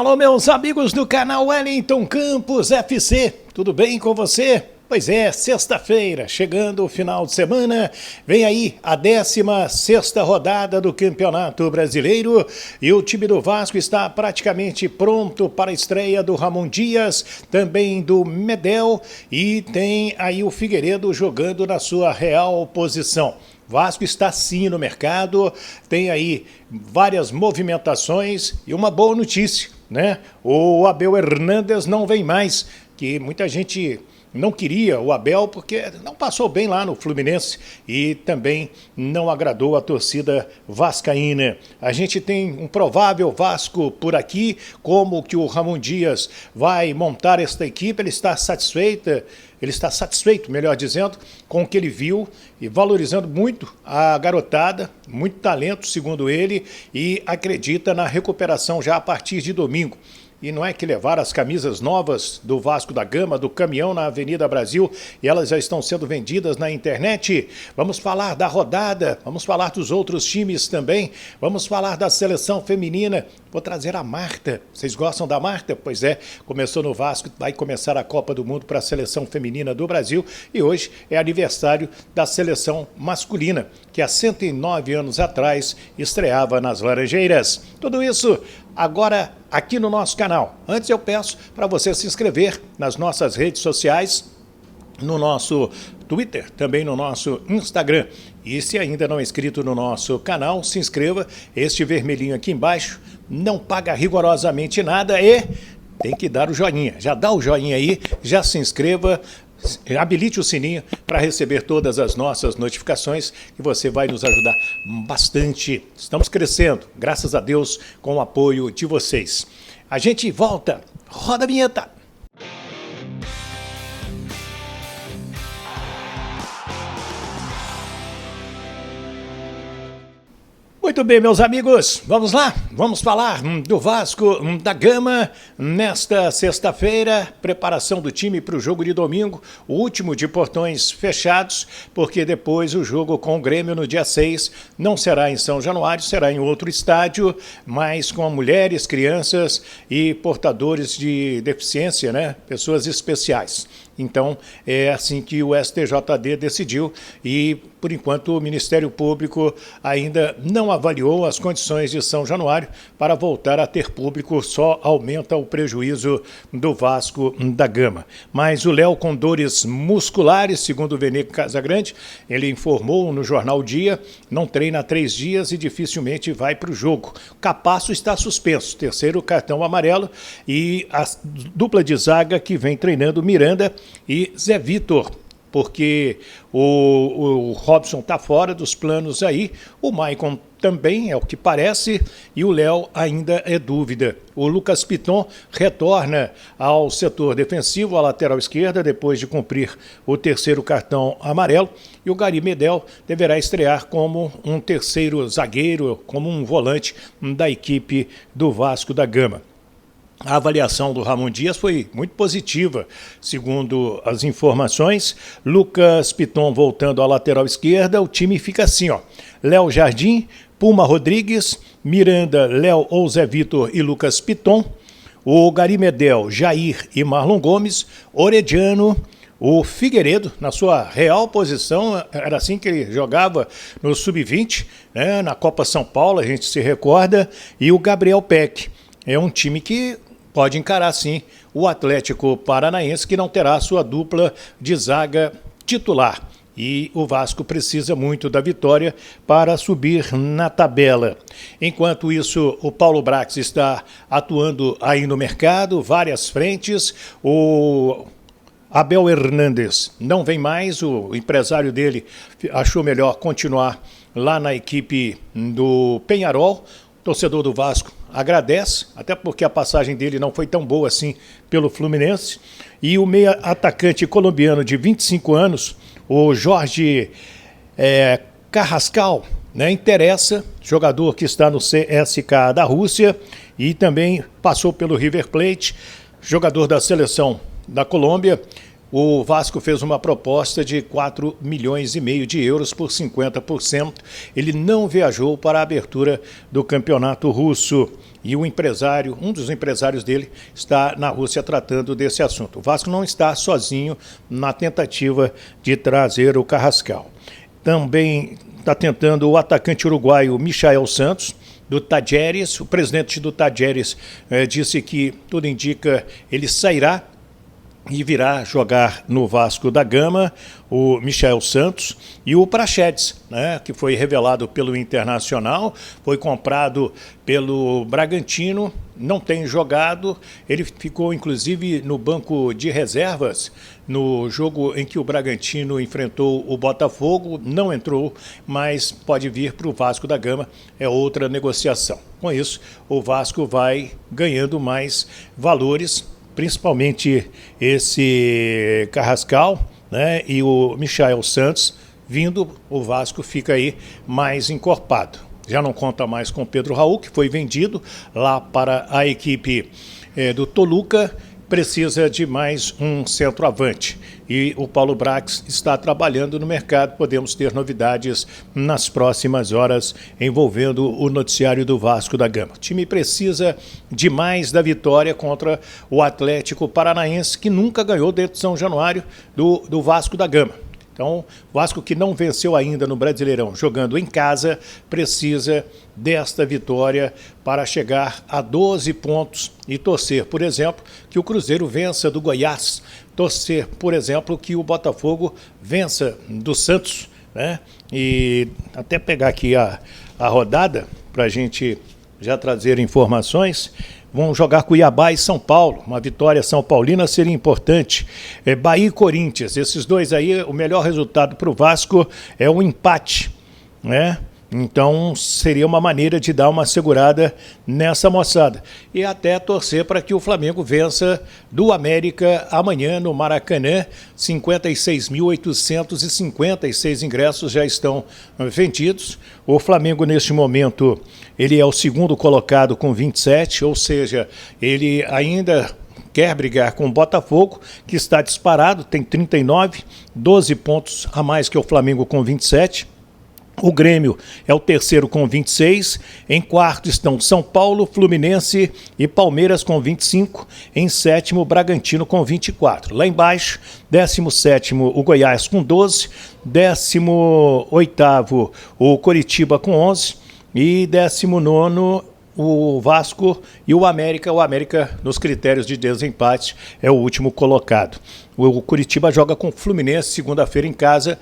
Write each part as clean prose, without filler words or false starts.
Alô, meus amigos do canal Wellington Campos FC, tudo bem com você? Pois é, sexta-feira, chegando o final de semana, vem aí a 16ª rodada do Campeonato Brasileiro e o time do Vasco está praticamente pronto para a estreia do Ramon Dias, também do Medel e tem aí o Figueiredo jogando na sua real posição. Vasco está sim no mercado, tem aí várias movimentações e uma boa notícia, né? O Abel Hernandes não vem mais, que muita gente não queria o Abel porque não passou bem lá no Fluminense e também não agradou a torcida vascaína. A gente tem um provável Vasco por aqui, como que o Ramon Dias vai montar esta equipe, ele está satisfeito, melhor dizendo, com o que ele viu e valorizando muito a garotada, muito talento, segundo ele, e acredita na recuperação já a partir de domingo. E não é que levaram as camisas novas do Vasco da Gama, do caminhão na Avenida Brasil, e elas já estão sendo vendidas na internet. Vamos falar da rodada, vamos falar dos outros times também, vamos falar da seleção feminina. Vou trazer a Marta. Vocês gostam da Marta? Pois é, começou no Vasco, vai começar a Copa do Mundo para a seleção feminina do Brasil e hoje é aniversário da seleção masculina, que há 109 anos atrás estreava nas Laranjeiras. Tudo isso agora aqui no nosso canal. Antes eu peço para você se inscrever nas nossas redes sociais, no nosso Twitter, também no nosso Instagram. E se ainda não é inscrito no nosso canal, se inscreva. Este vermelhinho aqui embaixo não paga rigorosamente nada e tem que dar o joinha. Já dá o joinha aí, já se inscreva, habilite o sininho para receber todas as nossas notificações que você vai nos ajudar bastante. Estamos crescendo, graças a Deus, com o apoio de vocês. A gente volta, roda a vinheta. Muito bem, meus amigos, vamos lá, vamos falar do Vasco da Gama nesta sexta-feira, preparação do time para o jogo de domingo, o último de portões fechados, porque depois o jogo com o Grêmio no dia 6 não será em São Januário, será em outro estádio, mas com mulheres, crianças e portadores de deficiência, né? Pessoas especiais. Então, é assim que o STJD decidiu e, por enquanto, o Ministério Público ainda não avaliou as condições de São Januário para voltar a ter público, só aumenta o prejuízo do Vasco da Gama. Mas o Léo, com dores musculares, segundo o Veneco Casagrande, ele informou no jornal Dia, não treina há 3 dias e dificilmente vai para o jogo. Capasso está suspenso, terceiro cartão amarelo, e a dupla de zaga que vem treinando Miranda e Zé Vitor, porque o Robson está fora dos planos aí, o Maicon também é o que parece e o Léo ainda é dúvida. O Lucas Piton retorna ao setor defensivo, à lateral esquerda, depois de cumprir o terceiro cartão amarelo, e o Gary Medel deverá estrear como um terceiro zagueiro, como um volante da equipe do Vasco da Gama. A avaliação do Ramon Dias foi muito positiva, segundo as informações. Lucas Piton voltando à lateral esquerda, o time fica assim, ó. Léo Jardim, Puma Rodrigues, Miranda, Léo ou Zé Vitor e Lucas Piton, o Gary Medel, Jair e Marlon Gomes, Orediano, o Figueiredo, na sua real posição, era assim que ele jogava no Sub-20, né, na Copa São Paulo, a gente se recorda, e o Gabriel Peck. É um time que pode encarar, sim, o Atlético Paranaense, que não terá sua dupla de zaga titular. E o Vasco precisa muito da vitória para subir na tabela. Enquanto isso, o Paulo Brax está atuando aí no mercado, várias frentes. O Abel Hernandes não vem mais, o empresário dele achou melhor continuar lá na equipe do Peñarol. O torcedor do Vasco agradece, até porque a passagem dele não foi tão boa assim pelo Fluminense. E o meia atacante colombiano de 25 anos, o Jorge Carrascal, né, interessa, jogador que está no CSKA da Rússia e também passou pelo River Plate, jogador da seleção da Colômbia. O Vasco fez uma proposta de 4,5 milhões de euros por 50%. Ele não viajou para a abertura do campeonato russo. e o empresário, um dos empresários dele, está na Rússia tratando desse assunto. O Vasco não está sozinho na tentativa de trazer o Carrascal. Também está tentando o atacante uruguaio Michael Santos, do Tajeres. O presidente do Tajeres disse que tudo indica ele sairá e virá jogar no Vasco da Gama, o Michael Santos, e o Praxedes, né, que foi revelado pelo Internacional, foi comprado pelo Bragantino, não tem jogado, ele ficou inclusive no banco de reservas no jogo em que o Bragantino enfrentou o Botafogo, não entrou, mas pode vir para o Vasco da Gama, é outra negociação. Com isso, o Vasco vai ganhando mais valores, principalmente esse Carrascal, né, e o Michael Santos vindo, o Vasco fica aí mais encorpado. Já não conta mais com o Pedro Raul, que foi vendido lá para a equipe do Toluca, precisa de mais um centroavante. E o Paulo Brax está trabalhando no mercado. Podemos ter novidades nas próximas horas envolvendo o noticiário do Vasco da Gama. O time precisa demais da vitória contra o Atlético Paranaense, que nunca ganhou dentro de São Januário do Vasco da Gama. Então, o Vasco, que não venceu ainda no Brasileirão, jogando em casa, precisa desta vitória para chegar a 12 pontos e torcer, por exemplo, que o Cruzeiro vença do Goiás, torcer, por exemplo, que o Botafogo vença do Santos, né? E até pegar aqui a rodada para a gente já trazer informações. Vão jogar Cuiabá e São Paulo. Uma vitória são paulina seria importante. Bahia e Corinthians. Esses dois aí, o melhor resultado para o Vasco é um empate, né? Então seria uma maneira de dar uma segurada nessa moçada. E até torcer para que o Flamengo vença do América amanhã no Maracanã. 56.856 ingressos já estão vendidos. O Flamengo neste momento ele é o segundo colocado com 27, ou seja, ele ainda quer brigar com o Botafogo, que está disparado, tem 39, 12 pontos a mais que o Flamengo com 27. O Grêmio é o terceiro com 26, em quarto estão São Paulo, Fluminense e Palmeiras com 25, em sétimo Bragantino com 24. Lá embaixo, 17º o Goiás com 12, 18º o Coritiba com 11 e 19º o Vasco e o América nos critérios de desempate é o último colocado. O Curitiba joga com o Fluminense segunda-feira em casa,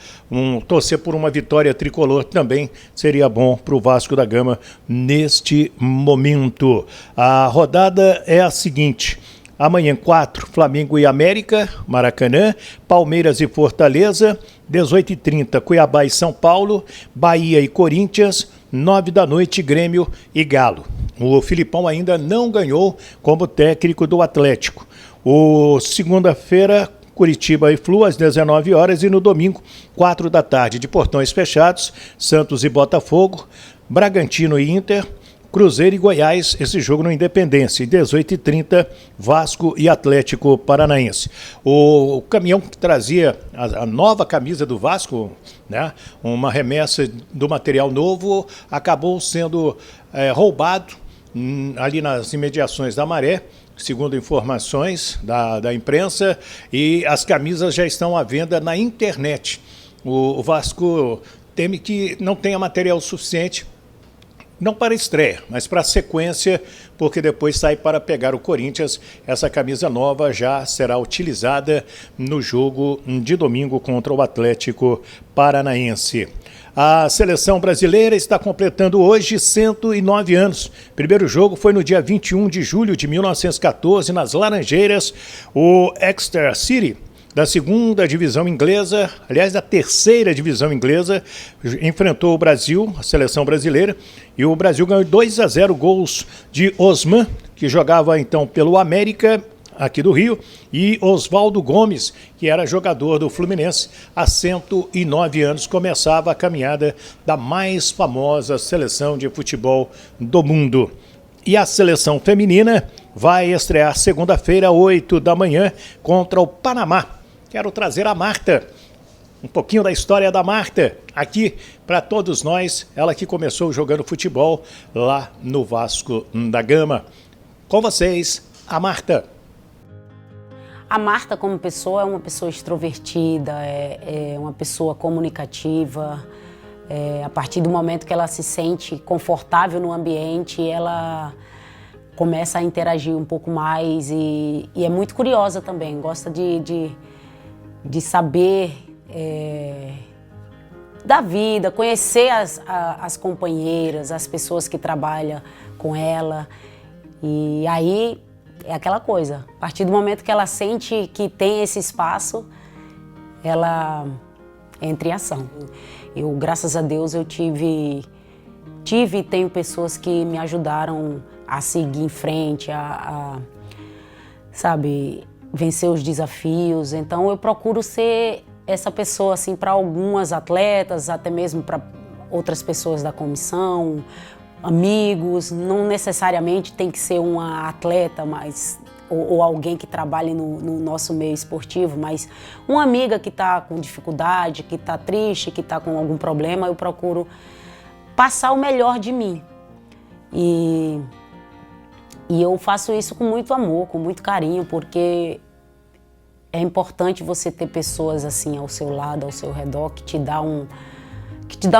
torcer por uma vitória tricolor também seria bom para o Vasco da Gama neste momento. A rodada é a seguinte: amanhã 4, Flamengo e América, Maracanã, Palmeiras e Fortaleza, 18h30, Cuiabá e São Paulo, Bahia e Corinthians, 9 da noite, Grêmio e Galo. O Filipão ainda não ganhou como técnico do Atlético. Segunda-feira, Curitiba e Flu, às 19 horas, e no domingo, 4 da tarde, de portões fechados, Santos e Botafogo, Bragantino e Inter, Cruzeiro e Goiás, esse jogo no Independência, e 18h30, Vasco e Atlético Paranaense. O caminhão que trazia a nova camisa do Vasco, né, uma remessa do material novo, acabou sendo roubado ali nas imediações da Maré, segundo informações da imprensa, e as camisas já estão à venda na internet. O Vasco teme que não tenha material suficiente, não para estreia, mas para sequência, porque depois sai para pegar o Corinthians. Essa camisa nova já será utilizada no jogo de domingo contra o Atlético Paranaense. A seleção brasileira está completando hoje 109 anos. Primeiro jogo foi no dia 21 de julho de 1914, nas Laranjeiras. O Exeter City, da segunda divisão inglesa, aliás, da terceira divisão inglesa, enfrentou o Brasil, a seleção brasileira, e o Brasil ganhou 2-0, gols de Osman, que jogava então pelo América, aqui do Rio, e Oswaldo Gomes, que era jogador do Fluminense. Há 109 anos começava a caminhada da mais famosa seleção de futebol do mundo. E a seleção feminina vai estrear segunda-feira, 8 da manhã, contra o Panamá. Quero trazer a Marta um pouquinho da história da Marta, aqui para todos nós, ela que começou jogando futebol lá no Vasco da Gama. Com vocês, a Marta. A Marta, como pessoa, é uma pessoa extrovertida, é uma pessoa comunicativa. A partir do momento que ela se sente confortável no ambiente, ela começa a interagir um pouco mais e é muito curiosa também, gosta de saber da vida, conhecer as companheiras, as pessoas que trabalham com ela. E aí é aquela coisa, a partir do momento que ela sente que tem esse espaço, ela entra em ação. Eu, graças a Deus, eu tive e tenho pessoas que me ajudaram a seguir em frente, sabe, vencer os desafios. Então eu procuro ser essa pessoa assim para algumas atletas, até mesmo para outras pessoas da comissão, amigos. Não necessariamente tem que ser uma atleta, mas ou alguém que trabalhe no nosso meio esportivo, mas uma amiga que está com dificuldade, que está triste, que está com algum problema, eu procuro passar o melhor de mim. E eu faço isso com muito amor, com muito carinho, porque é importante você ter pessoas assim ao seu lado, ao seu redor, que te dá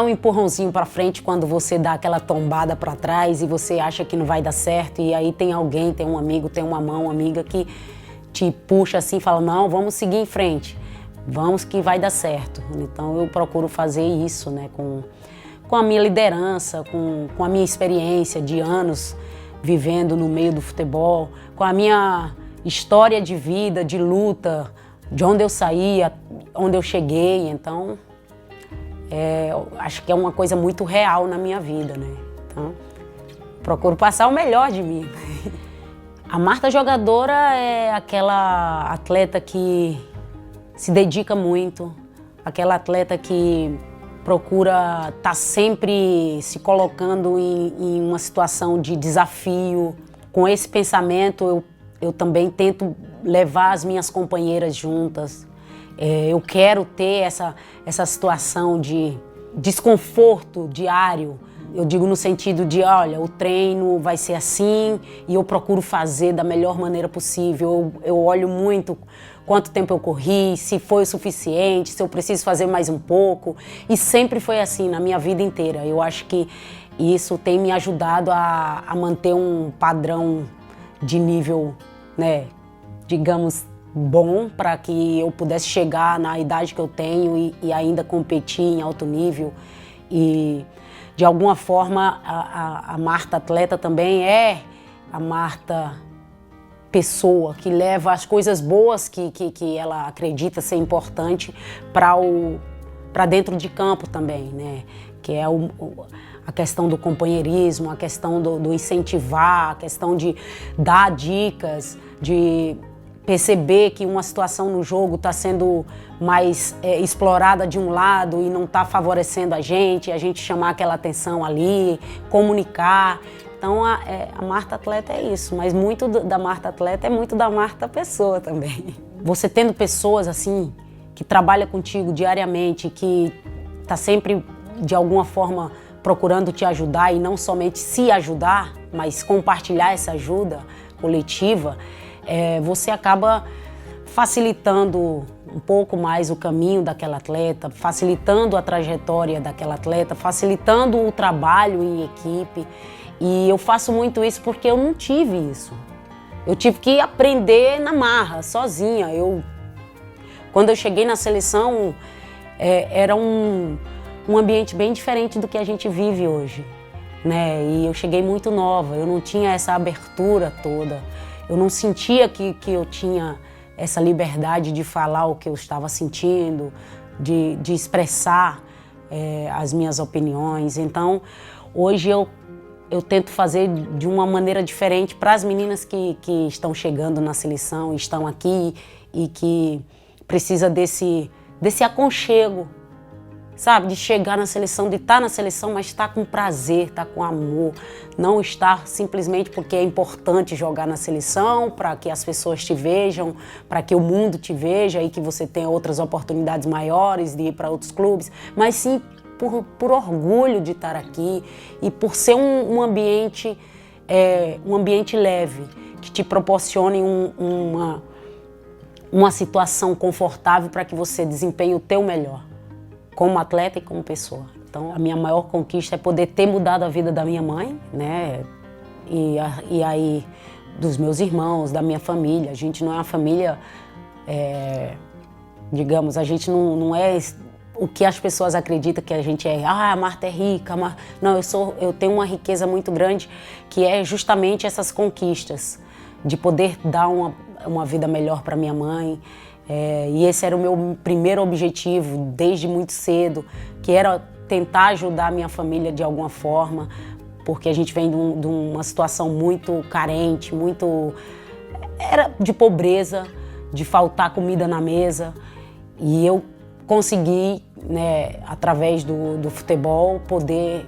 um empurrãozinho para frente quando você dá aquela tombada para trás e você acha que não vai dar certo, e aí tem alguém, tem um amigo, tem uma mão, uma amiga que te puxa assim e fala, não, vamos seguir em frente, vamos que vai dar certo. Então eu procuro fazer isso, né, com a minha liderança, com a minha experiência de anos vivendo no meio do futebol, com a minha história de vida, de luta, de onde eu saí, onde eu cheguei. Então, acho que é uma coisa muito real na minha vida, né? Então, procuro passar o melhor de mim. A Marta jogadora é aquela atleta que se dedica muito, aquela atleta que procura estar sempre se colocando em uma situação de desafio. Com esse pensamento, eu também tento levar as minhas companheiras juntas. Eu quero ter essa situação de desconforto diário. Eu digo no sentido de, olha, o treino vai ser assim e eu procuro fazer da melhor maneira possível. Eu olho muito quanto tempo eu corri, se foi o suficiente, se eu preciso fazer mais um pouco. E sempre foi assim na minha vida inteira. Eu acho que isso tem me ajudado a manter um padrão de nível, né, digamos, bom, para que eu pudesse chegar na idade que eu tenho e ainda competir em alto nível. E, de alguma forma, a Marta atleta também é a Marta pessoa, que leva as coisas boas que ela acredita ser importante para dentro de campo também, né? Que é a questão do companheirismo, a questão do incentivar, a questão de dar dicas, de perceber que uma situação no jogo está sendo mais explorada de um lado e não está favorecendo a gente chamar aquela atenção ali, comunicar. Então a Marta atleta é isso, mas muito da Marta atleta é muito da Marta pessoa também. Você tendo pessoas assim, que trabalham contigo diariamente, que está sempre de alguma forma procurando te ajudar e não somente se ajudar, mas compartilhar essa ajuda coletiva, você acaba facilitando um pouco mais o caminho daquela atleta, facilitando a trajetória daquela atleta, facilitando o trabalho em equipe. E eu faço muito isso porque eu não tive isso. Eu tive que aprender na marra, sozinha. Quando eu cheguei na seleção, era um ambiente bem diferente do que a gente vive hoje, né? E eu cheguei muito nova, eu não tinha essa abertura toda. Eu não sentia que eu tinha essa liberdade de falar o que eu estava sentindo, de expressar as minhas opiniões. Então, hoje eu tento fazer de uma maneira diferente para as meninas que estão chegando na seleção, estão aqui e que precisa desse aconchego, sabe, de chegar na seleção, de estar na seleção, mas estar com prazer, estar com amor, não estar simplesmente porque é importante jogar na seleção, para que as pessoas te vejam, para que o mundo te veja e que você tenha outras oportunidades maiores de ir para outros clubes, mas sim por orgulho de estar aqui e por ser um ambiente leve, que te proporcione uma situação confortável para que você desempenhe o teu melhor, como atleta e como pessoa. Então, a minha maior conquista é poder ter mudado a vida da minha mãe, né? E aí dos meus irmãos, da minha família. A gente não é uma família, digamos, a gente não é o que as pessoas acreditam que a gente é. Ah, a Marta é rica. Não, eu tenho uma riqueza muito grande, que é justamente essas conquistas, de poder dar uma vida melhor para minha mãe. E esse era o meu primeiro objetivo desde muito cedo, que era tentar ajudar a minha família de alguma forma, porque a gente vem de uma situação muito carente, era de pobreza, de faltar comida na mesa, e eu consegui, né, através do futebol, poder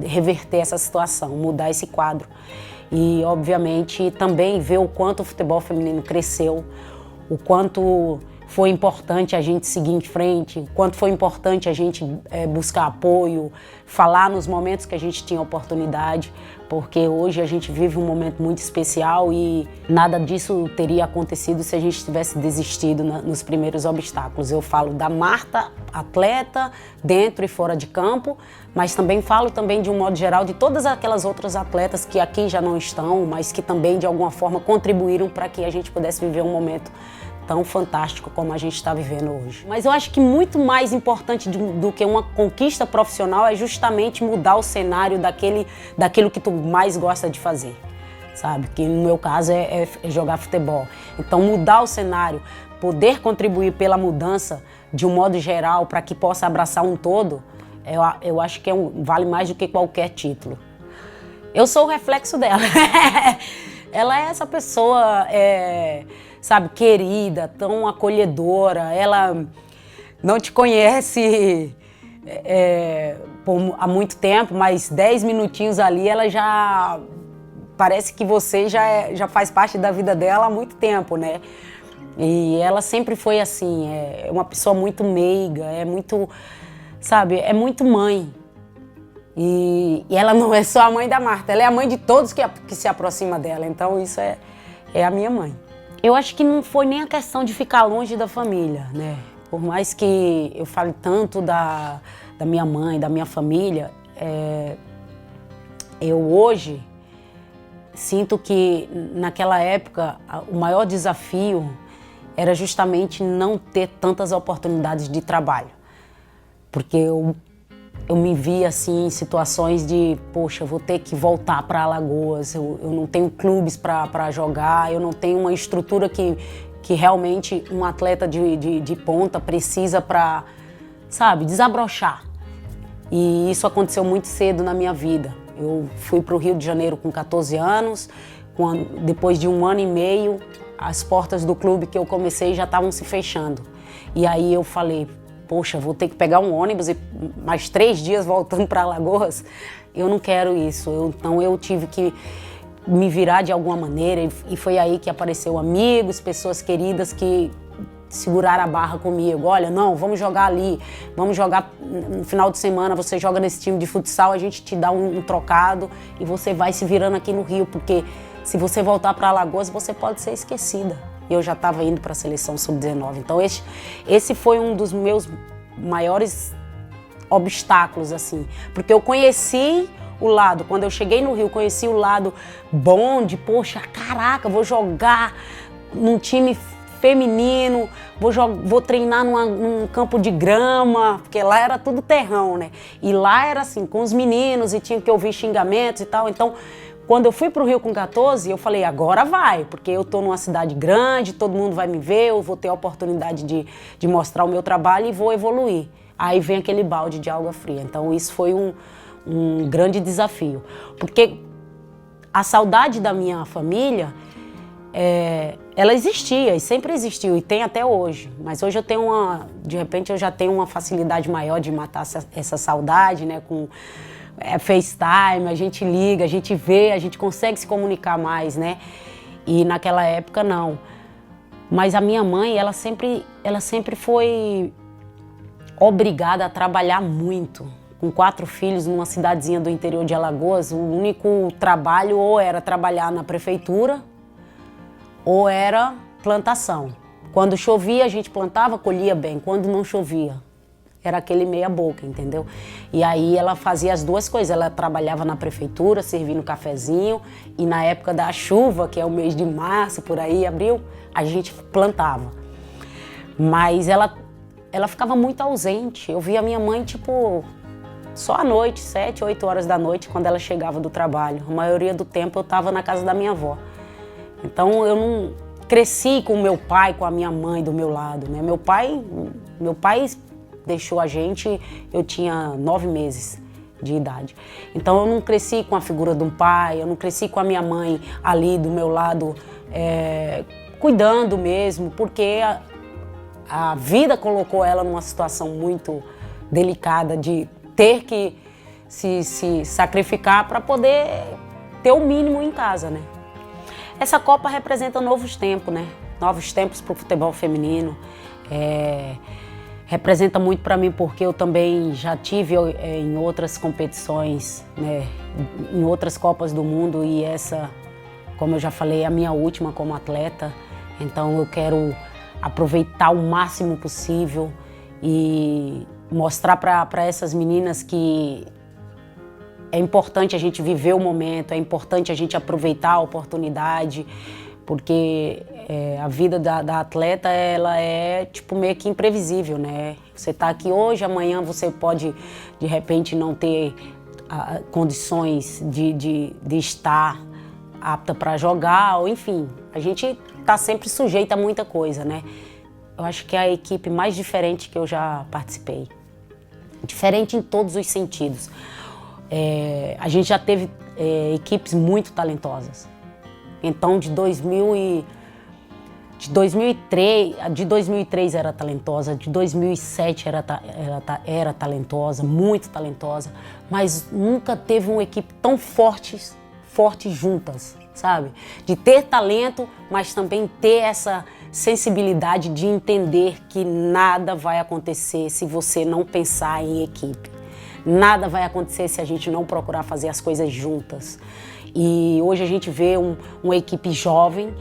reverter essa situação, mudar esse quadro. E, obviamente, também ver o quanto o futebol feminino cresceu, o quanto foi importante a gente seguir em frente, o quanto foi importante a gente buscar apoio, falar nos momentos que a gente tinha oportunidade, porque hoje a gente vive um momento muito especial e nada disso teria acontecido se a gente tivesse desistido nos primeiros obstáculos. Eu falo da Marta, atleta, dentro e fora de campo, mas também falo de um modo geral de todas aquelas outras atletas que aqui já não estão, mas que também de alguma forma contribuíram para que a gente pudesse viver um momento tão fantástico como a gente está vivendo hoje. Mas eu acho que muito mais importante do que uma conquista profissional é justamente mudar o cenário daquilo que tu mais gosta de fazer, sabe? Que no meu caso é jogar futebol. Então mudar o cenário, poder contribuir pela mudança de um modo geral para que possa abraçar um todo, eu acho que vale mais do que qualquer título. Eu sou o reflexo dela. Ela é essa pessoa, sabe, querida, tão acolhedora. Ela não te conhece há muito tempo, mas 10 minutinhos ali, ela já parece que você já faz parte da vida dela há muito tempo, né? E ela sempre foi assim, é uma pessoa muito meiga, sabe, é muito mãe. E ela não é só a mãe da Marta, ela é a mãe de todos que se aproxima dela. Então isso é a minha mãe. Eu acho que não foi nem a questão de ficar longe da família, né? Por mais que eu fale tanto da minha mãe, da minha família, eu hoje sinto que naquela época o maior desafio era justamente não ter tantas oportunidades de trabalho. Porque eu me via assim em situações de, poxa, vou ter que voltar para Alagoas, eu não tenho clubes para jogar, eu não tenho uma estrutura que realmente um atleta de ponta precisa para, sabe, desabrochar. E isso aconteceu muito cedo na minha vida. Eu fui para o Rio de Janeiro com 14 anos, depois de 1 ano e meio, as portas do clube que eu comecei já estavam se fechando. E aí eu falei, poxa, vou ter que pegar um ônibus e mais 3 dias voltando para Alagoas. Eu não quero isso. Então eu tive que me virar de alguma maneira e foi aí que apareceu amigos, pessoas queridas que seguraram a barra comigo. Olha, não, vamos jogar ali, vamos jogar no final de semana, você joga nesse time de futsal, a gente te dá um trocado e você vai se virando aqui no Rio, porque se você voltar para Alagoas, você pode ser esquecida. E eu já estava indo para a seleção sub-19. Então esse foi um dos meus maiores obstáculos, assim. Porque eu conheci o lado, quando eu cheguei no Rio, conheci o lado bom de, poxa, caraca, vou jogar num time feminino, vou treinar num campo de grama, porque lá era tudo terrão, né? E lá era assim, com os meninos, e tinha que ouvir xingamentos e tal. Então, quando eu fui para o Rio com 14, eu falei, agora vai, porque eu estou numa cidade grande, todo mundo vai me ver, eu vou ter a oportunidade de mostrar o meu trabalho e vou evoluir. Aí vem aquele balde de água fria. Então isso foi um grande desafio, porque a saudade da minha família ela existia e sempre existiu e tem até hoje. Mas hoje eu tenho de repente eu já tenho uma facilidade maior de matar essa saudade, né? Com FaceTime, a gente liga, a gente vê, a gente consegue se comunicar mais, né? E naquela época não. Mas a minha mãe, ela sempre foi obrigada a trabalhar muito. Com 4 filhos numa cidadezinha do interior de Alagoas, o único trabalho ou era trabalhar na prefeitura ou era plantação. Quando chovia, a gente plantava, colhia bem. Quando não chovia, era aquele meia boca, entendeu? E aí ela fazia as duas coisas. Ela trabalhava na prefeitura, servindo cafezinho, e na época da chuva, que é o mês de março, por aí, abril, a gente plantava. Mas ela ficava muito ausente. Eu via a minha mãe, tipo, só à noite, 7, 8 horas da noite, quando ela chegava do trabalho. A maioria do tempo eu estava na casa da minha avó. Então eu não cresci com o meu pai, com a minha mãe do meu lado, né? Meu pai deixou a gente, eu tinha 9 meses de idade. Então eu não cresci com a figura de um pai, eu não cresci com a minha mãe ali do meu lado, cuidando mesmo, porque a vida colocou ela numa situação muito delicada de ter que se sacrificar para poder ter o mínimo em casa, né? Essa Copa representa novos tempos, né? Novos tempos para o futebol feminino. Representa muito para mim porque eu também já tive em outras competições, né? Em outras Copas do Mundo, e essa, como eu já falei, é a minha última como atleta. Então eu quero aproveitar o máximo possível e mostrar para essas meninas que é importante a gente viver o momento, é importante a gente aproveitar a oportunidade, porque a vida da atleta, ela é tipo meio que imprevisível, né? Você tá aqui hoje, amanhã você pode de repente não ter condições de estar apta para jogar, ou enfim, a gente tá sempre sujeita a muita coisa, né? Eu acho que é a equipe mais diferente que eu já participei. Diferente em todos os sentidos. A gente já teve equipes muito talentosas. Então, de 2003 era talentosa, de 2007 era talentosa, muito talentosa, mas nunca teve uma equipe tão forte juntas, sabe? De ter talento, mas também ter essa sensibilidade de entender que nada vai acontecer se você não pensar em equipe. Nada vai acontecer se a gente não procurar fazer as coisas juntas. E hoje a gente vê uma equipe jovem,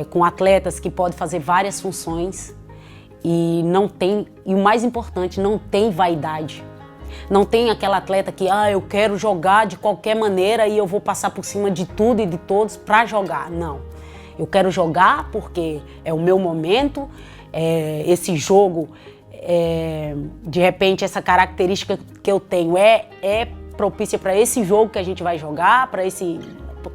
com atletas que podem fazer várias funções e o mais importante, não tem vaidade. Não tem aquela atleta que, eu quero jogar de qualquer maneira e eu vou passar por cima de tudo e de todos para jogar. Não. Eu quero jogar porque é o meu momento, esse jogo, de repente essa característica que eu tenho é propícia para esse jogo que a gente vai jogar,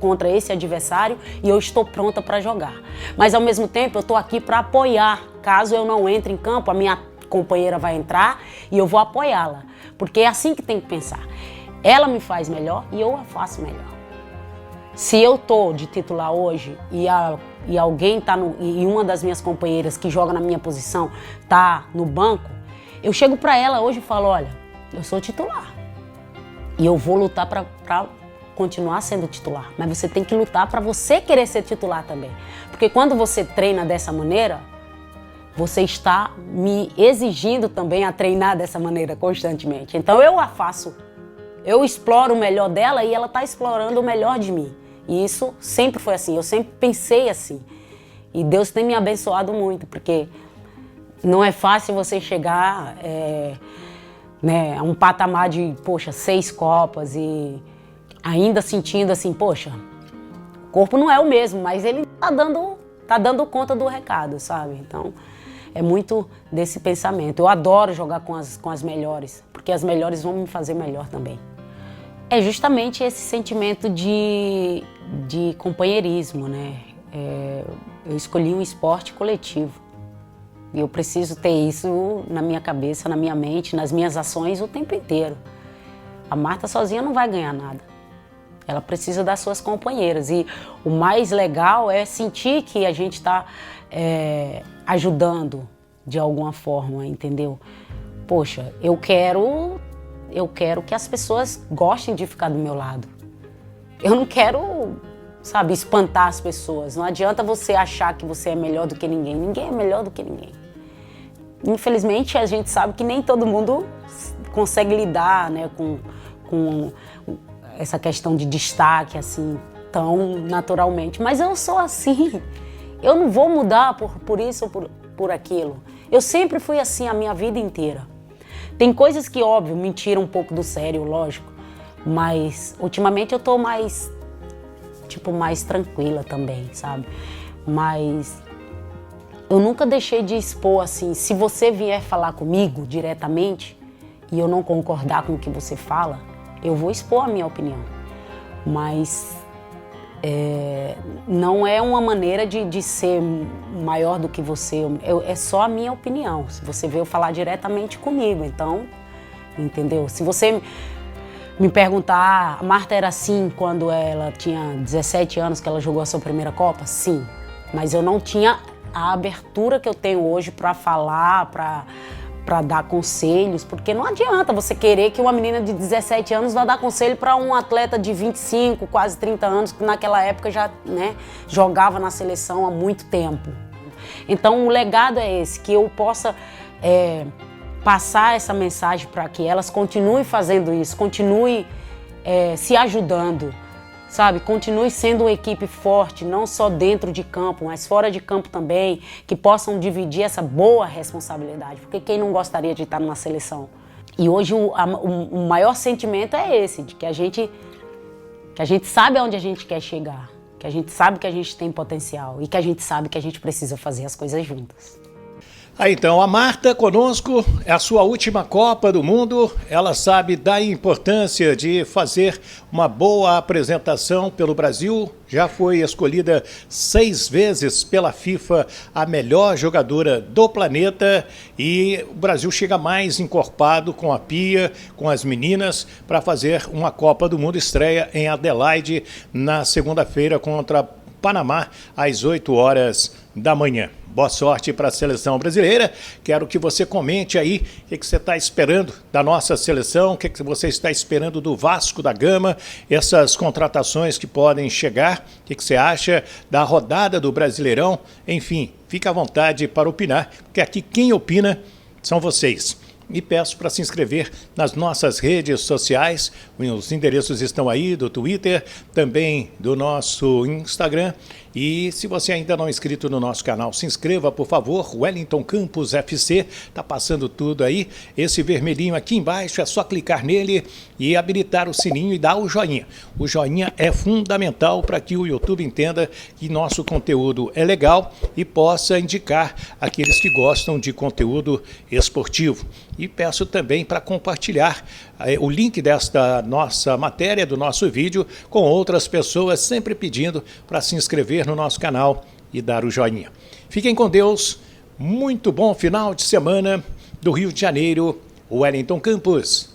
contra esse adversário, e eu estou pronta para jogar. Mas ao mesmo tempo eu estou aqui para apoiar. Caso eu não entre em campo, a minha companheira vai entrar e eu vou apoiá-la. Porque é assim que tem que pensar. Ela me faz melhor e eu a faço melhor. Se eu tô de titular hoje e alguém e uma das minhas companheiras que joga na minha posição tá no banco, eu chego para ela hoje e falo, olha, eu sou titular. E eu vou lutar para continuar sendo titular. Mas você tem que lutar para você querer ser titular também. Porque quando você treina dessa maneira, você está me exigindo também a treinar dessa maneira constantemente. Então eu a faço. Eu exploro o melhor dela e ela está explorando o melhor de mim. E isso sempre foi assim, eu sempre pensei assim. E Deus tem me abençoado muito, porque não é fácil você chegar a um patamar de, 6 Copas e ainda sentindo assim, o corpo não é o mesmo, mas ele tá dando conta do recado, sabe? Então, é muito desse pensamento. Eu adoro jogar com as melhores, porque as melhores vão me fazer melhor também. É justamente esse sentimento de companheirismo, né? Eu escolhi um esporte coletivo e eu preciso ter isso na minha cabeça, na minha mente, nas minhas ações o tempo inteiro. A Marta sozinha não vai ganhar nada. Ela precisa das suas companheiras. E o mais legal é sentir que a gente está ajudando de alguma forma, entendeu? Poxa, eu quero que as pessoas gostem de ficar do meu lado. Eu não quero, sabe, espantar as pessoas. Não adianta você achar que você é melhor do que ninguém. Ninguém é melhor do que ninguém. Infelizmente, a gente sabe que nem todo mundo consegue lidar, né, com essa questão de destaque, assim, tão naturalmente. Mas eu sou assim. Eu não vou mudar por isso ou por aquilo. Eu sempre fui assim a minha vida inteira. Tem coisas que, óbvio, me tiram um pouco do sério, lógico. Mas, ultimamente, eu tô mais tranquila também, sabe? Mas eu nunca deixei de expor, assim, se você vier falar comigo diretamente e eu não concordar com o que você fala, eu vou expor a minha opinião. Mas não é uma maneira de ser maior do que você, é só a minha opinião. Se você veio falar diretamente comigo, então, entendeu? Se você me perguntar, a Marta era assim quando ela tinha 17 anos que ela jogou a sua primeira Copa? Sim, mas eu não tinha a abertura que eu tenho hoje para falar, para dar conselhos, porque não adianta você querer que uma menina de 17 anos vá dar conselho para um atleta de 25, quase 30 anos, que naquela época já, né, jogava na seleção há muito tempo. Então o legado é esse, que eu possa passar essa mensagem para que elas continuem fazendo isso, continuem se ajudando, sabe? Continue sendo uma equipe forte, não só dentro de campo, mas fora de campo também, que possam dividir essa boa responsabilidade, porque quem não gostaria de estar numa seleção? E hoje o maior sentimento é esse, de que a gente sabe aonde a gente quer chegar, que a gente sabe que a gente tem potencial e que a gente sabe que a gente precisa fazer as coisas juntas. Aí então, a Marta conosco, é a sua última Copa do Mundo, ela sabe da importância de fazer uma boa apresentação pelo Brasil, já foi escolhida 6 vezes pela FIFA a melhor jogadora do planeta e o Brasil chega mais encorpado com a Pia, com as meninas, para fazer uma Copa do Mundo, estreia em Adelaide na segunda-feira contra Panamá, às 8 horas da manhã. Boa sorte para a seleção brasileira. Quero que você comente aí o que você está esperando da nossa seleção, o que você está esperando do Vasco da Gama, essas contratações que podem chegar, o que você acha da rodada do Brasileirão. Enfim, fique à vontade para opinar, porque aqui quem opina são vocês. E peço para se inscrever nas nossas redes sociais, os endereços estão aí do Twitter, também do nosso Instagram. E se você ainda não é inscrito no nosso canal, se inscreva, por favor. Wellington Campos FC, tá passando tudo aí. Esse vermelhinho aqui embaixo, é só clicar nele e habilitar o sininho e dar o joinha. O joinha é fundamental para que o YouTube entenda que nosso conteúdo é legal e possa indicar aqueles que gostam de conteúdo esportivo. E peço também para compartilhar o link desta nossa matéria, do nosso vídeo, com outras pessoas, sempre pedindo para se inscrever no nosso canal e dar o joinha. Fiquem com Deus, muito bom final de semana do Rio de Janeiro, Wellington Campos.